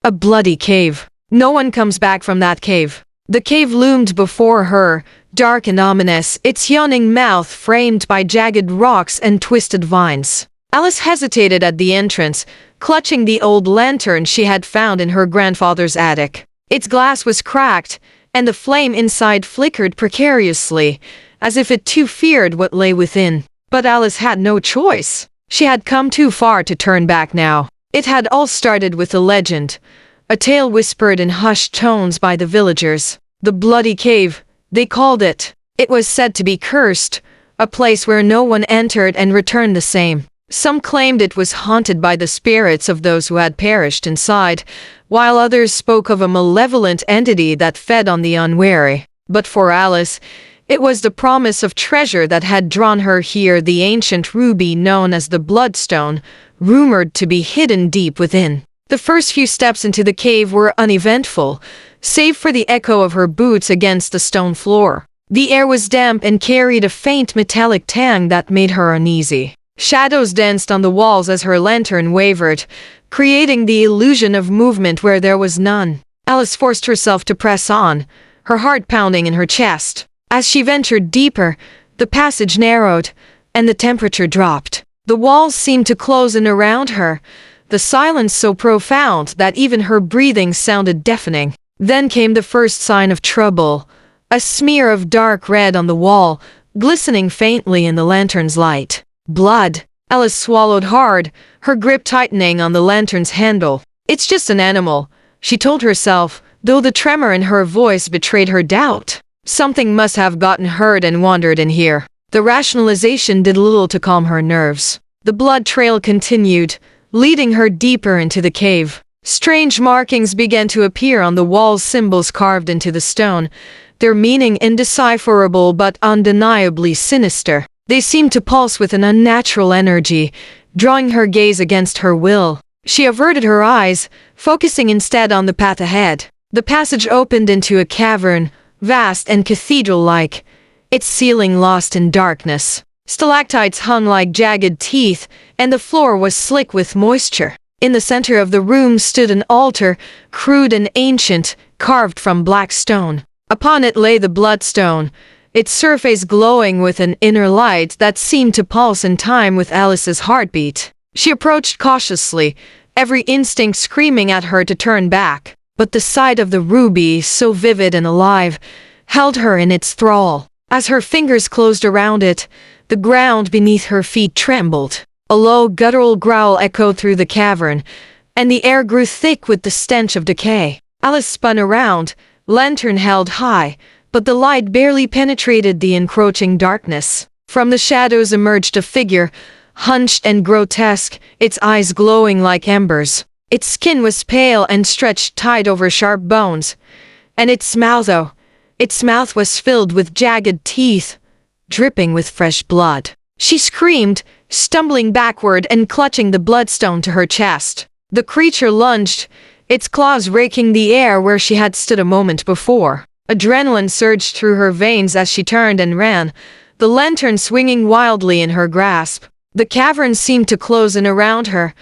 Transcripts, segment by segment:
A bloody cave. No one comes back from that cave. The cave loomed before her, dark and ominous, its yawning mouth framed by jagged rocks and twisted vines. Alice hesitated at the entrance, clutching the old lantern she had found in her grandfather's attic. Its glass was cracked, and the flame inside flickered precariously, as if it too feared what lay within. But Alice had no choice. She had come too far to turn back now. It had all started with a legend, a tale whispered in hushed tones by the villagers. The Bloody Cave, they called it. It was said to be cursed, a place where no one entered and returned the same. Some claimed it was haunted by the spirits of those who had perished inside, while others spoke of a malevolent entity that fed on the unwary. But for Alice, it was the promise of treasure that had drawn her here, the ancient ruby known as the Bloodstone, rumored to be hidden deep within. The first few steps into the cave were uneventful, save for the echo of her boots against the stone floor. The air was damp and carried a faint metallic tang that made her uneasy. Shadows danced on the walls as her lantern wavered, creating the illusion of movement where there was none. Alice forced herself to press on, her heart pounding in her chest. As she ventured deeper, the passage narrowed, and the temperature dropped. The walls seemed to close in around her, the silence so profound that even her breathing sounded deafening. Then came the first sign of trouble, a smear of dark red on the wall, glistening faintly in the lantern's light. Blood. Alice swallowed hard, her grip tightening on the lantern's handle. It's just an animal, she told herself, though the tremor in her voice betrayed her doubt. Something must have gotten hurt and wandered in here. The rationalization did little to calm her nerves. The blood trail continued, leading her deeper into the cave. Strange markings began to appear on the wall's, symbols carved into the stone, their meaning indecipherable but undeniably sinister. They seemed to pulse with an unnatural energy, drawing her gaze against her will. She averted her eyes, focusing instead on the path ahead. The passage opened into a cavern, vast and cathedral-like, its ceiling lost in darkness. Stalactites hung like jagged teeth, and the floor was slick with moisture. In the center of the room stood an altar, crude and ancient, carved from black stone. Upon it lay the Bloodstone, its surface glowing with an inner light that seemed to pulse in time with Alice's heartbeat. She approached cautiously, every instinct screaming at her to turn back. But the sight of the ruby, so vivid and alive, held her in its thrall. As her fingers closed around it, the ground beneath her feet trembled. A low guttural growl echoed through the cavern, and the air grew thick with the stench of decay. Alice spun around, lantern held high, but the light barely penetrated the encroaching darkness. From the shadows emerged a figure, hunched and grotesque, its eyes glowing like embers. Its skin was pale and stretched tight over sharp bones, and its mouth was filled with jagged teeth, dripping with fresh blood. She screamed, stumbling backward and clutching the Bloodstone to her chest. The creature lunged, its claws raking the air where she had stood a moment before. Adrenaline surged through her veins as she turned and ran, the lantern swinging wildly in her grasp. The cavern seemed to close in around her,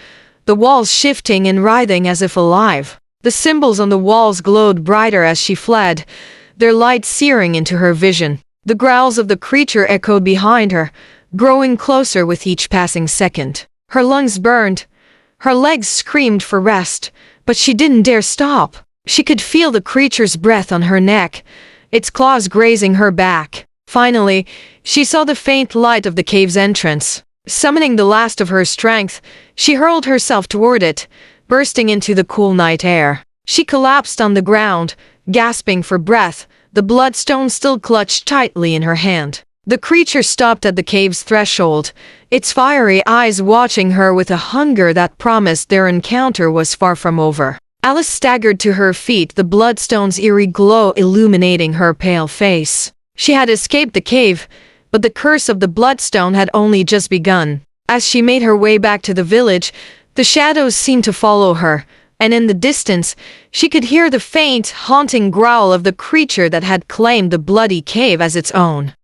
the walls shifting and writhing as if alive. The symbols on the walls glowed brighter as she fled, their light searing into her vision. The growls of the creature echoed behind her, growing closer with each passing second. Her lungs burned, her legs screamed for rest, but she didn't dare stop. She could feel the creature's breath on her neck, its claws grazing her back. Finally, she saw the faint light of the cave's entrance. Summoning the last of her strength, she hurled herself toward it, bursting into the cool night air. She collapsed on the ground, gasping for breath, the Bloodstone still clutched tightly in her hand. The creature stopped at the cave's threshold, its fiery eyes watching her with a hunger that promised their encounter was far from over. Alice staggered to her feet, the Bloodstone's eerie glow illuminating her pale face. She had escaped the cave, but the curse of the Bloodstone had only just begun. As she made her way back to the village, the shadows seemed to follow her, and in the distance, she could hear the faint, haunting growl of the creature that had claimed the Bloody Cave as its own.